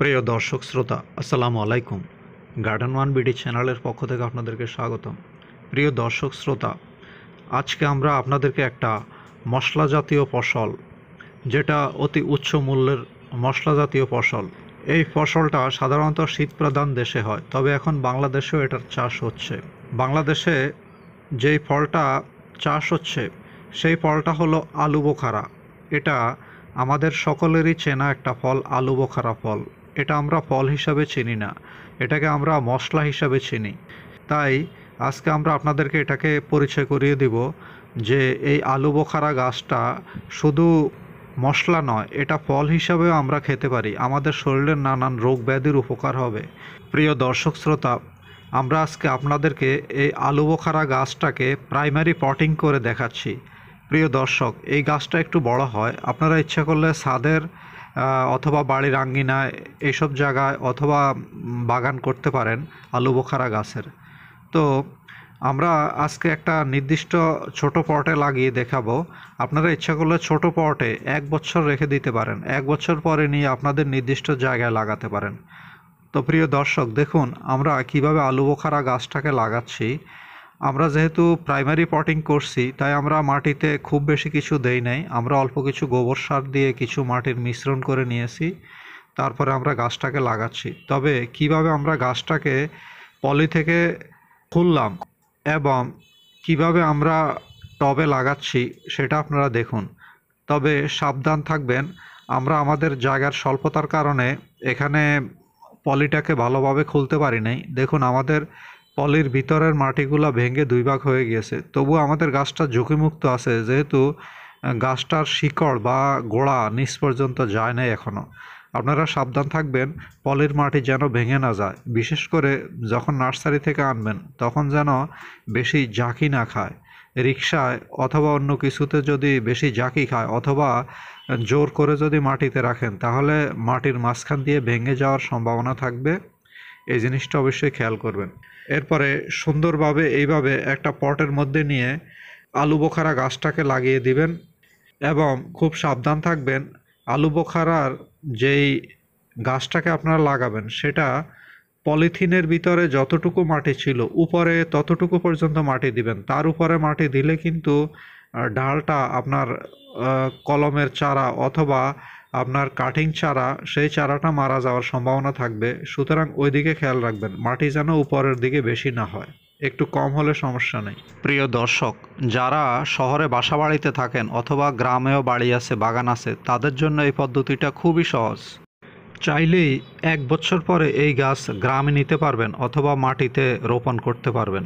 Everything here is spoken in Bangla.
প্রিয় দর্শক শ্রোতা, আসসালামু আলাইকুম। গার্ডেন ওয়ান বিডি চ্যানেলের পক্ষ থেকে আপনাদেরকে স্বাগতম। প্রিয় দর্শক শ্রোতা, আজকে আমরা আপনাদেরকে একটা মশলা জাতীয় ফসল, যেটা অতি উচ্চ মূল্যের মশলা জাতীয় ফসল, এই ফসলটা সাধারণত শীতপ্রধান দেশে হয়, তবে এখন বাংলাদেশেও এটার চাষ হচ্ছে। বাংলাদেশে যেই ফলটা চাষ হচ্ছে সেই ফলটা হলো আলু বোখারা। এটা আমাদের সকলেরই চেনা একটা ফল, আলু বোখারা ফল। এটা আমরা ফল হিসাবে চিনি না, এটাকে আমরা মশলা হিসাবে চিনি। তাই আজকে আমরা আপনাদেরকে এটাকে পরিচয় করিয়ে দিব যে এই আলু বোখারা গাছটা শুধু মশলা নয়, এটা ফল হিসাবেও আমরা খেতে পারি, আমাদের শরীরের নানান রোগ ব্যাধির উপকার হবে। প্রিয় দর্শক শ্রোতা, আমরা আজকে আপনাদেরকে এই আলু বোখারা গাছটাকে প্রাইমারি পটিং করে দেখাচ্ছি। প্রিয় দর্শক, এই গাছটা একটু বড় হয়, আপনারা ইচ্ছা করলে ছাদের অথবা বাড়ির আঙ্গিনায় এইসব জায়গায় অথবা বাগান করতে পারেন আলু বোখারা গাছের। তো আমরা আজকে একটা নির্দিষ্ট ছোট পটে লাগিয়ে দেখাবো। আপনারা ইচ্ছা করলে ছোট পটে 1 বছর রেখে দিতে পারেন, 1 বছর পরে নিয়ে আপনাদের নির্দিষ্ট জায়গায় লাগাতে পারেন। তো প্রিয় দর্শক, দেখুন আমরা কিভাবে আলু বোখারা গাছটাকে লাগাচ্ছি। আমরা যেহেতু প্রাইমারি পটিং করছি, তাই আমরা মাটিতে খুব বেশি কিছু দেই নাই, আমরা অল্প কিছু গোবর সার দিয়ে কিছু মাটির মিশ্রণ করে নিয়েছি, তারপরে আমরা গাছটাকে লাগাচ্ছি। তবে কিভাবে আমরা গাছটাকে পলি থেকে খুললাম এবং কিভাবে আমরা টবে লাগাচ্ছি সেটা আপনারা দেখুন। তবে সাবধান থাকবেন, আমরা আমাদের জায়গার স্বল্পতার কারণে এখানে পলিটাকে ভালোভাবে খুলতে পারি নাই। দেখুন আমাদের পলির ভিতরের মাটিগুলো ভেঙে 2 ভাগ হয়ে গিয়েছে, তবুও আমাদের গাছটা ঝুঁকিমুক্ত আছে, যেহেতু গাছটার শিকড় বা গোড়া নিচ পর্যন্ত যায় নাই এখনও। আপনারা সাবধান থাকবেন, পলির মাটি যেন ভেঙে না যায়, বিশেষ করে যখন নার্সারি থেকে আনবেন তখন যেন বেশি জাঁকি না খায়। রিকশায় অথবা অন্য কিছুতে যদি বেশি জাঁকি খায় অথবা জোর করে যদি মাটিতে রাখেন, তাহলে মাটির মাঝখান দিয়ে ভেঙে যাওয়ার সম্ভাবনা থাকবে। এই জিনিসটা অবশ্যই খেয়াল করবেন। এরপরে সুন্দরভাবে এইভাবে একটা পটের মধ্যে নিয়ে আলু বোখারা গাছটাকে লাগিয়ে দিবেন এবং খুব সাবধান থাকবেন, আলু বোখারার যেই গাছটাকে আপনারা লাগাবেন সেটা পলিথিনের ভিতরে যতটুকু মাটি ছিল উপরে ততটুকু পর্যন্ত মাটি দিবেন। তার উপরে মাটি দিলে কিন্তু ডালটা আপনার কলমের চারা অথবা আপনার কাটিং চারা, সেই চারাটা মারা যাওয়ার সম্ভাবনা থাকবে। সুতরাং ওই দিকে খেয়াল রাখবেন, মাটি যেন উপরের দিকে বেশি না হয়, একটু কম হলে সমস্যা নেই। প্রিয় দর্শক, যারা শহরে বাসা বাড়িতে থাকেন অথবা গ্রামেও বাড়ি আছে, বাগান আছে, তাদের জন্য এই পদ্ধতিটা খুবই সহজ। চাইলেই 1 বছর পরে এই গাছ গ্রামে নিতে পারবেন অথবা মাটিতে রোপণ করতে পারবেন।